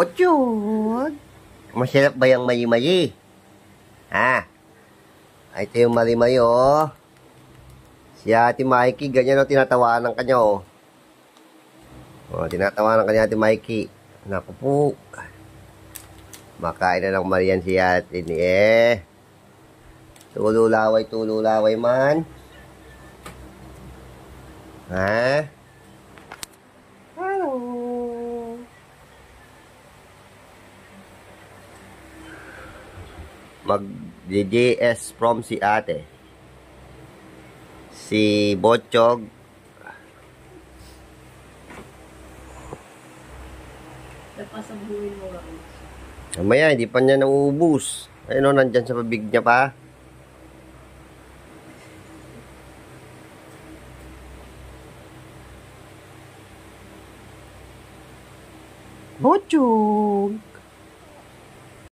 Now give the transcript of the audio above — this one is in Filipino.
Ochog! Masarap ba yung mayi-mayi? Ha? Ito yung mayi-mayi, oh. Si Ate Mikey, ganyan o tinatawanan kanya, oh. Oh, tinatawanan kanya Ate Mikey. Naku po. Makain na ng Marian si Ate ni Tululaway man. Ha? Hello. Mag-DJS from si Ate. Si Botchog. Napasabuhin mo ako. Mamaya, hindi pa niya nauubos. Ayun o, nandyan sa pabig niya pa. Botchog!